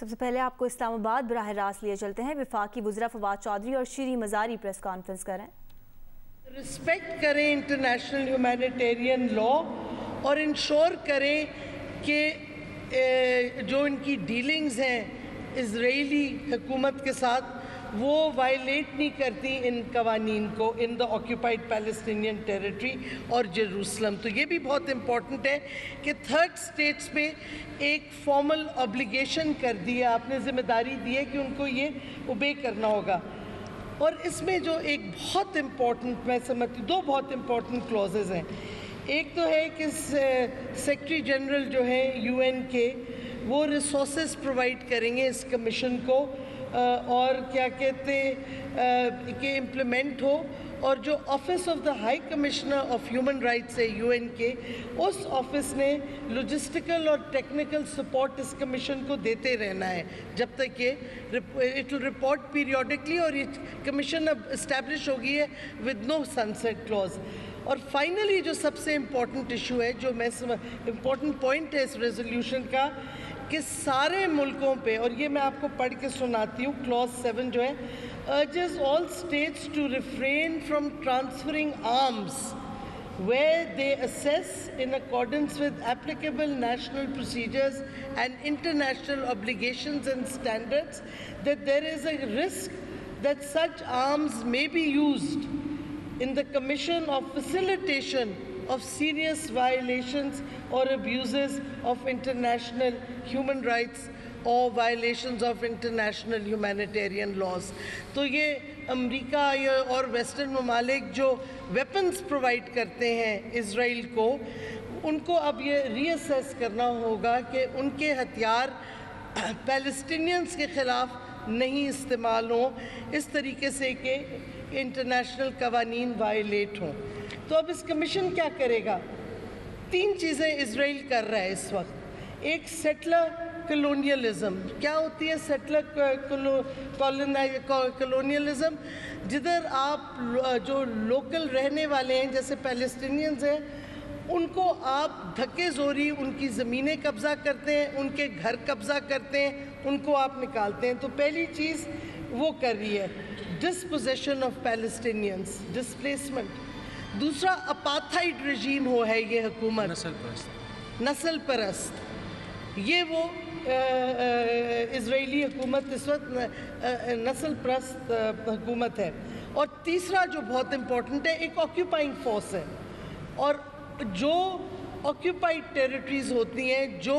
सबसे पहले आपको इस्लामाबाद बराह रास्त लिए चलते हैं। वफाकी वज़ीर फवाद चौधरी और शीरी मज़ारी प्रेस कॉन्फ्रेंस करें। रिस्पेक्ट करें इंटरनेशनल ह्यूमैनिटेरियन लॉ और इंश्योर करें कि जो इनकी डीलिंग्स हैं इजरायली हुकूमत के साथ वो वायलेट नहीं करती इन कवानीन को in the occupied Palestinian territory और जेरूसलम। तो ये भी बहुत इम्पॉर्टेंट है कि थर्ड स्टेट्स पे एक फॉर्मल ऑब्लिगेशन कर दिया, आपने ज़िम्मेदारी दी है कि उनको ये ओबे करना होगा। और इसमें जो एक बहुत इम्पॉर्टेंट मैं समझती हूँ, दो बहुत इम्पॉर्टेंट क्लॉजेज हैं। एक तो है कि सेक्रेटरी जनरल जो है UN के वो रिसोर्सेज प्रोवाइड करेंगे इस कमीशन को और क्या कहते हैं कि इम्प्लीमेंट हो, और जो office of the high commissioner of human rights है UN के, उस ऑफिस ने लॉजिस्टिकल और टेक्निकल सपोर्ट इस कमीशन को देते रहना है जब तक ये इट विल रिपोर्ट पीरियोडिकली, और ये कमीशन अब इस्टेब्लिश हो गई है विद नो सनसेट क्लॉज। और फाइनली जो सबसे इम्पॉर्टेंट इशू है, जो मैं इम्पॉर्टेंट पॉइंट है इस रेजोल्यूशन का, कि सारे मुल्कों पे, और ये मैं आपको पढ़ के सुनाती हूँ, क्लॉज 7 जो है, urges all states to refrain from transferring arms where they assess in accordance with applicable national procedures and international obligations and standards that there is a risk that such arms may be used in the commission of facilitation of serious violations or abuses of international human rights और violations of international humanitarian laws. तो ये America और western ममालिक जो weapons provide करते हैं Israel को, उनको अब ये रीअसेस करना होगा कि उनके हथियार पैलेस्टीनियंस के ख़िलाफ़ नहीं इस्तेमाल हों इस तरीके से कि इंटरनेशनल कवानीन वायलेट हों। तो अब इस कमीशन क्या करेगा? 3 चीज़ें इज़राइल कर रहा है इस वक्त। एक, सेटलर कलोनियलिज्म। क्या होती है सेटलर कलोनियलिज्म? जिधर आप जो लोकल रहने वाले हैं जैसे पैलेस्टीनियंस हैं, उनको आप धक्के ज़ोरी उनकी ज़मीनें कब्ज़ा करते हैं, उनके घर कब्ज़ा करते हैं, उनको आप निकालते हैं। तो पहली चीज़ वो कर रही है डिस्पोजेशन ऑफ पैलेस्टीनियंस, डिस्प्लेसमेंट। दूसरा, अपार्थाइड रजीम हो है ये हुकूमत, नस्ल परस्त। ये वो इज़राइली हुकूमत इस वक्त नस्ल परस्त हुकूमत है। और तीसरा जो बहुत इम्पोर्टेंट है, एक ऑक्यूपाइंग फोर्स है। और जो ऑक्यूपाइड टेरिटरीज़ होती हैं, जो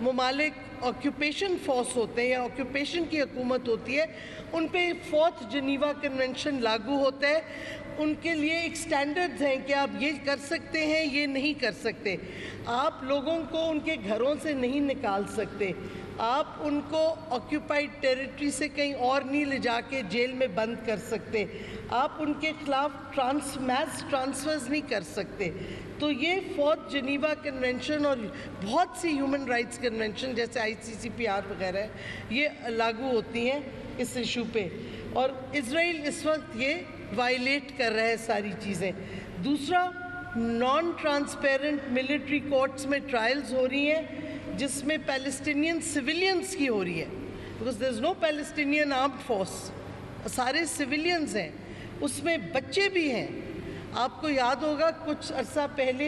ममालिक ऑक्यूपेशन फोर्स होते हैं या ऑक्यूपेशन की हुकूमत होती है, उन पे 4th जिनीवा कन्वेंशन लागू होता है। उनके लिए एक स्टैंडर्ड्स हैं कि आप ये कर सकते हैं, ये नहीं कर सकते। आप लोगों को उनके घरों से नहीं निकाल सकते, आप उनको ऑक्यूपाइड टेरिटरी से कहीं और नहीं ले जाके जेल में बंद कर सकते, आप उनके खिलाफ मैस ट्रांसफ़र्स नहीं कर सकते। तो ये 4th जिनीवा कन्वेंशन और बहुत सी ह्यूमन राइट्स कन्वेंशन जैसे ICCPR वगैरह, ये लागू होती हैं इस इशू पे। और इज़राइल इस वक्त ये वायलेट कर रहा है सारी चीज़ें। दूसरा, नॉन ट्रांसपेरेंट मिलिट्री कोर्ट्स में ट्रायल्स हो रही हैं जिसमें पैलेस्टीनियन सिविलियंस की हो रही है, because there is no Palestinian armed force, सारे सिविलियंस हैं, उसमें बच्चे भी हैं। आपको याद होगा कुछ अरसा पहले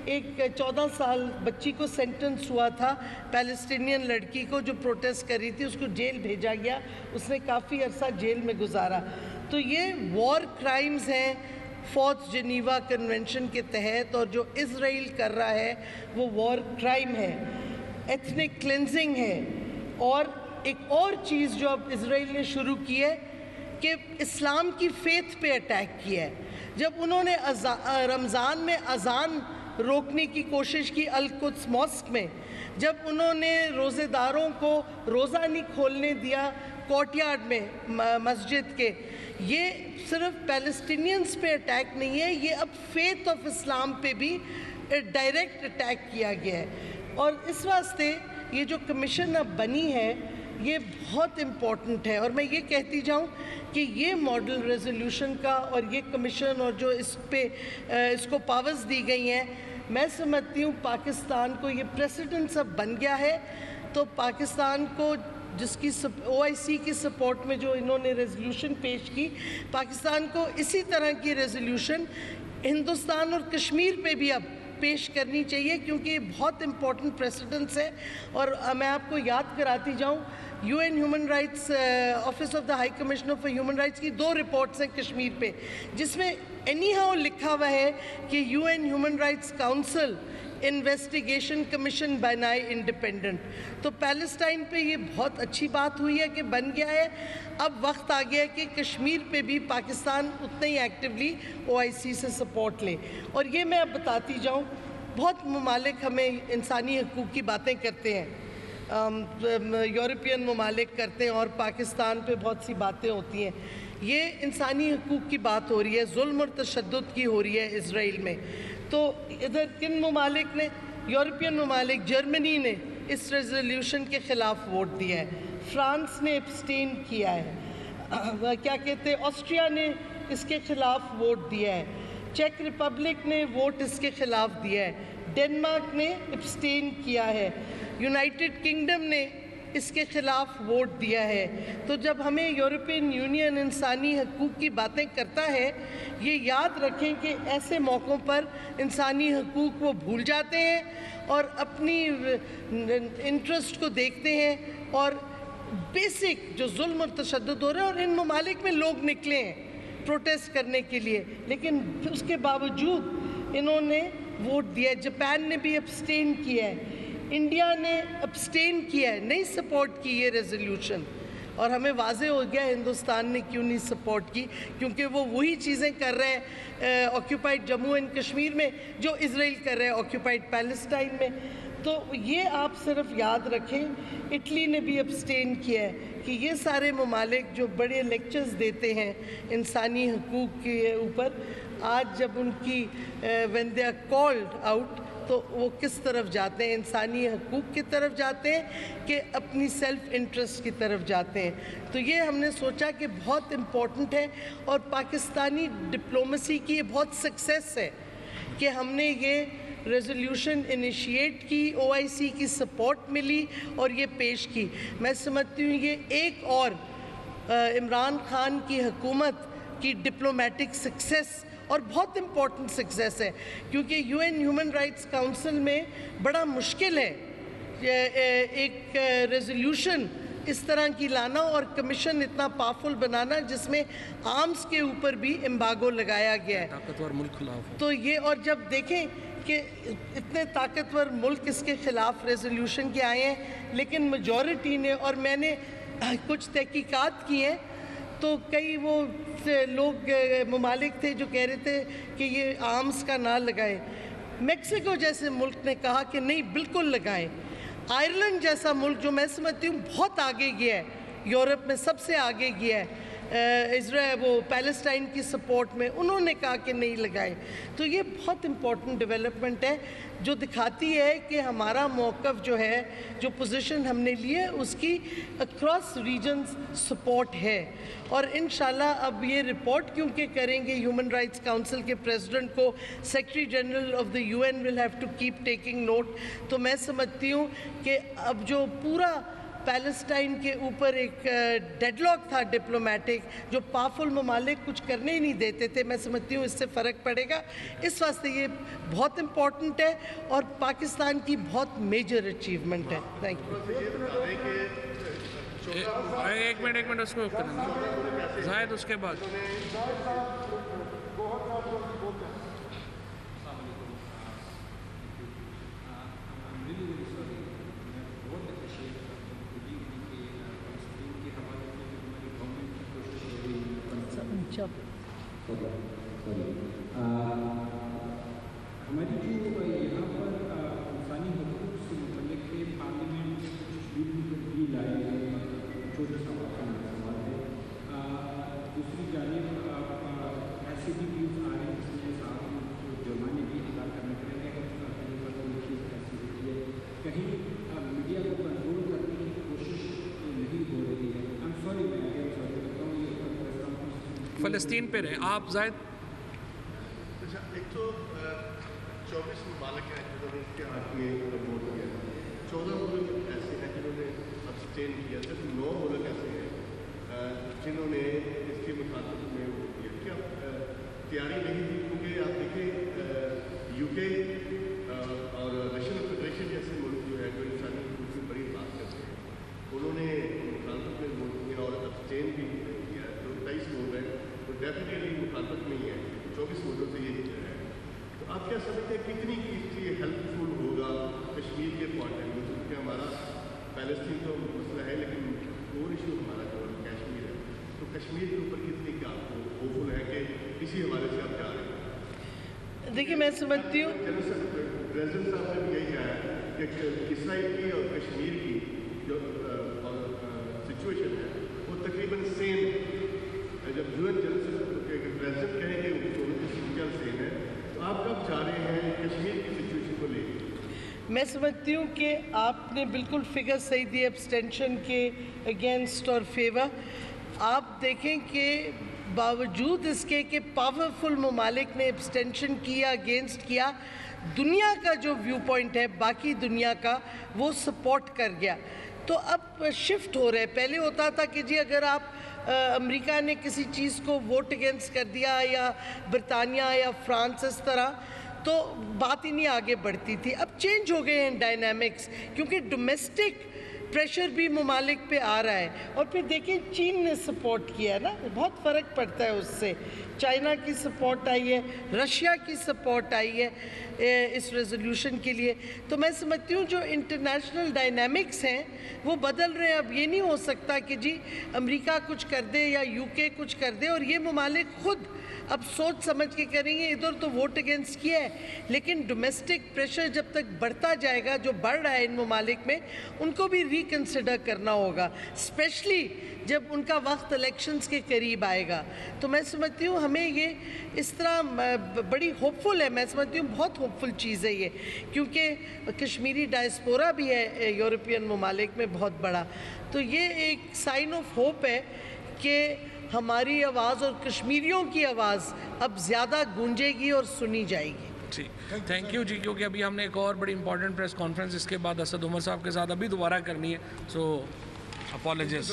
एक 14 साल बच्ची को सेंटेंस हुआ था, पैलेस्टीनियन लड़की को जो प्रोटेस्ट कर रही थी, उसको जेल भेजा गया, उसने काफ़ी अरसा जेल में गुजारा। तो ये वॉर क्राइम्स हैं 4th जिनीवा कन्वेंशन के तहत, और जो इज़राइल कर रहा है वो वॉर क्राइम है, एथनिक क्लेंजिंग है। और एक और चीज़ जो अब इज़राइल ने शुरू की है कि इस्लाम की फ़ेथ पे अटैक किया है। जब उन्होंने रमज़ान में अज़ान रोकने की कोशिश की अल-कुद्स मॉस्क में, जब उन्होंने रोज़ेदारों को रोज़ा नहीं खोलने दिया कोर्टयार्ड में मस्जिद के, ये सिर्फ पैलेस्टीनियंस पे अटैक नहीं है, ये अब फेथ ऑफ इस्लाम पे भी डायरेक्ट अटैक किया गया है। और इस वास्ते ये जो कमीशन अब बनी है ये बहुत इम्पॉर्टेंट है। और मैं ये कहती जाऊँ कि ये मॉडल रेजोल्यूशन का और ये कमीशन और जो इस पे इसको पावर्स दी गई हैं, मैं समझती हूँ पाकिस्तान को ये प्रेसिडेंट अब बन गया है तो पाकिस्तान को जिसकी OIC की सपोर्ट में जो इन्होंने रेजोल्यूशन पेश की, पाकिस्तान को इसी तरह की रेजोल्यूशन हिंदुस्तान और कश्मीर पे भी अब पेश करनी चाहिए, क्योंकि ये बहुत इम्पोर्टेंट प्रेसिडेंट्स है। और मैं आपको याद कराती जाऊँ, UN human rights office of the high commissioner for human rights की 2 रिपोर्ट्स हैं कश्मीर पे, जिसमें एनी हाउ लिखा हुआ है कि UN human rights council investigation commission बनाए इंडिपेंडेंट। तो पैलेस्टाइन पे ये बहुत अच्छी बात हुई है कि बन गया है। अब वक्त आ गया है कि कश्मीर पे भी पाकिस्तान उतना ही एक्टिवली OIC से सपोर्ट ले। और ये मैं अब बताती जाऊँ, बहुत ममालिक हमें इंसानी हकूक़ की बातें करते हैं, यूरोपियन ममालिक करते हैं, और पाकिस्तान पे बहुत सी बातें होती हैं। ये इंसानी हकूक़ की बात हो रही है, जुल्म और तशद्दुद की हो रही है इज़राइल में। तो इधर किन ममालिक ने, यूरोपियन ममालिक, जर्मनी ने इस रेजोल्यूशन के ख़िलाफ़ वोट दिया है, फ्रांस ने एब्सटेन किया है, क्या कहते हैं, ऑस्ट्रिया ने इसके ख़िलाफ़ वोट दिया है, चेक रिपब्लिक ने वोट इसके ख़िलाफ़ दिया है, डेनमार्क ने एब्सटेन किया है, यूनाइटेड किंगडम ने इसके ख़िलाफ़ वोट दिया है। तो जब हमें यूरोपियन यूनियन इंसानी हकूक़ की बातें करता है, ये याद रखें कि ऐसे मौक़ों पर इंसानी हकूक़ वो भूल जाते हैं और अपनी इंटरेस्ट को देखते हैं, और बेसिक जो जुल्म और तशद्दुद हो रहा है, और इन ममालिक में लोग निकले हैं प्रोटेस्ट करने के लिए, लेकिन उसके बावजूद इन्होंने वोट दिया है। जापान ने भी एब्सटेन किया है, इंडिया ने एब्सटेन किया है, नहीं सपोर्ट की ये रेजोल्यूशन। और हमें वाज़े हो गया हिंदुस्तान ने क्यों नहीं सपोर्ट की, क्योंकि वो वही चीज़ें कर रहे हैं ऑक्यूपाइड जम्मू एंड कश्मीर में जो इज़राइल कर रहे हैं ऑक्यूपाइड पैलेस्टाइन में। तो ये आप सिर्फ याद रखें, इटली ने भी एब्सटेन किया है कि ये सारे ममालिक जो बड़े लेक्चर्स देते हैं इंसानी हकूक़ के ऊपर, आज जब उनकी when they are called out, तो वो किस तरफ जाते हैं, इंसानी हकूक़ की तरफ जाते हैं कि अपनी सेल्फ़ इंटरेस्ट की तरफ जाते हैं। तो ये हमने सोचा कि बहुत इम्पोर्टेंट है, और पाकिस्तानी डिप्लोमेसी की ये बहुत सक्सेस है कि हमने ये रेजोल्यूशन इनिशिएट की, OIC की सपोर्ट मिली और ये पेश की। मैं समझती हूँ ये एक और इमरान खान की हुकूमत की डिप्लोमेटिक सक्सेस और बहुत इम्पोर्टेंट सक्सेस है, क्योंकि UN ह्यूमन राइट्स काउंसिल में बड़ा मुश्किल है एक रेजोल्यूशन इस तरह की लाना और कमीशन इतना पावरफुल बनाना जिसमें आर्म्स के ऊपर भी एम्बागो लगाया गया है, ताकतवर मुल्क खिलाफ। तो ये, और जब देखें कि इतने ताकतवर मुल्क इसके ख़िलाफ़ रेजोल्यूशन के आए हैं, लेकिन मेजॉरिटी ने, और मैंने कुछ तहकीकात की हैं, तो कई वो लोग ममालिक थे जो कह रहे थे कि ये आर्म्स का ना लगाएं। मेक्सिको जैसे मुल्क ने कहा कि नहीं, बिल्कुल लगाएं। आयरलैंड जैसा मुल्क जो मैं समझती हूँ बहुत आगे गया है, यूरोप में सबसे आगे गया है इज़राइल वो पैलेस्टाइन की सपोर्ट में, उन्होंने कहा कि नहीं लगाए। तो ये बहुत इम्पोर्टेंट डेवलपमेंट है जो दिखाती है कि हमारा मौक़िफ़ जो है, जो पोजीशन हमने ली है, उसकी अक्रॉस रीजन्स सपोर्ट है। और इंशाल्लाह अब ये रिपोर्ट क्योंकि करेंगे ह्यूमन राइट्स काउंसिल के प्रेसिडेंट को, secretary general of the UN will have to keep taking note. तो मैं समझती हूँ कि अब जो पूरा पैलेस्टाइन के ऊपर एक डेडलॉक था डिप्लोमेटिक, जो पावरफुल ममालिक कुछ करने ही नहीं देते थे, मैं समझती हूँ इससे फ़र्क पड़ेगा। इस वास्ते ये बहुत इम्पॉर्टेंट है और पाकिस्तान की बहुत मेजर अचीवमेंट है। Thank you. एक मिनट उसको जायद, उसके बाद हमारी जो यहाँ पर इंसानी हकूक़ से मुतल्लिक़ पार्लियामेंट बिल आए हैं, छोटे सवाल है। दूसरी जानिब ऐसे भी व्यूज़ आ रहे हैं जिसमें साहब जो जुर्माने भी अदा करने पड़ेंगे, कहीं मीडिया को कंट्रोल करने की कोशिश नहीं हो रही है। आई एम सॉरी, मैं करता हूँ, ये फ़लस्तीन पे रहे आप जायद। एक तो 24 ममालिक हैं जिन्होंने इसके हाथ में वोट दिया, 14 मुल्क ऐसे हैं जिन्होंने अब्सटेन किया, सिर्फ 9 मुल्क ऐसे हैं जिन्होंने इसके मुखातिब में वो किया। क्या तैयारी नहीं थी? क्योंकि आप देखें यूके और रशियन फेडरेशन जैसे मुल्क जो है जो इंसानी हकूक़ की बड़ी बात करते हैं, उन्होंने मुखातिब में वोट किया और अब्सटेन भी किया। जो 23 वोट हैं तो डेफिनेटली मुखातिब नहीं है, 24 वोटों से ये जीता है। तो आप क्या समझते हैं कितनी ये हेल्पफुल होगा कश्मीर के पॉइंट ऑफ व्यू से? क्योंकि हमारा पैलेस्टीन तो मसला है, लेकिन कोर इशू हमारा जो कश्मीर है, तो कश्मीर के ऊपर कितनी क्या आपको होपफुल है कि इसी हवाले से आप जा रहे हैं? देखिए, मैं समझती हूँ प्रेसिडेंट साहब ने भी यही कहा है कि इसराइल की और कश्मीर की जो सिचुएशन है वो तकरीबन सेम है। जब यूएन जनरल प्रेसिडेंट कहें कि दोनों की सिचुएशन सेम है, तो आप कब जा रहे हैं कश्मीर की सिचुएशन को लेकर? मैं समझती हूँ कि आपने बिल्कुल फिगर सही दी एब्सटेंशन के अगेंस्ट और फेवर। आप देखें कि बावजूद इसके कि पावरफुल ममालिक ने एब्सटेंशन किया, अगेंस्ट किया, दुनिया का जो व्यू पॉइंट है बाकी दुनिया का वो सपोर्ट कर गया। तो अब शिफ्ट हो रहे हैं। पहले होता था कि जी अगर आप अमेरिका ने किसी चीज़ को वोट अगेंस्ट कर दिया या ब्रिटानिया या फ्रांस इस तरह, तो बात ही नहीं आगे बढ़ती थी। अब चेंज हो गए हैं डायनामिक्स, क्योंकि डोमेस्टिक प्रेशर भी ममालिक पे आ रहा है। और फिर देखें चीन ने सपोर्ट किया है ना, बहुत फ़र्क पड़ता है उससे। चाइना की सपोर्ट आई है, रशिया की सपोर्ट आई है इस रेजोल्यूशन के लिए। तो मैं समझती हूँ जो इंटरनेशनल डायनामिक्स हैं वो बदल रहे हैं। अब ये नहीं हो सकता कि जी अमेरिका कुछ कर दे या यूके कुछ कर दे और ये ममालिक खुद अब सोच समझ के करेंगे। इधर तो वोट अगेंस्ट किया है, लेकिन डोमेस्टिक प्रेशर जब तक बढ़ता जाएगा, जो बढ़ रहा है इन ममालिक में, उनको भी रिकन्सिडर करना होगा, स्पेशली जब उनका वक्त इलेक्शंस के करीब आएगा। तो मैं समझती हूँ हमें ये इस तरह बड़ी होपफुल है। मैं समझती हूँ बहुत होपफुल चीज़ है ये, क्योंकि कश्मीरी डायस्पोरा भी है यूरोपियन ममालिक में बहुत बड़ा। तो ये एक साइन ऑफ होप है कि हमारी आवाज़ और कश्मीरियों की आवाज़ अब ज़्यादा गूंजेगी और सुनी जाएगी। जी, थैंक यू जी। क्योंकि अभी हमने एक और बड़ी इंपॉर्टेंट प्रेस कॉन्फ्रेंस इसके बाद असद उमर साहब के साथ अभी दोबारा करनी है, सो अपॉलॉजिज।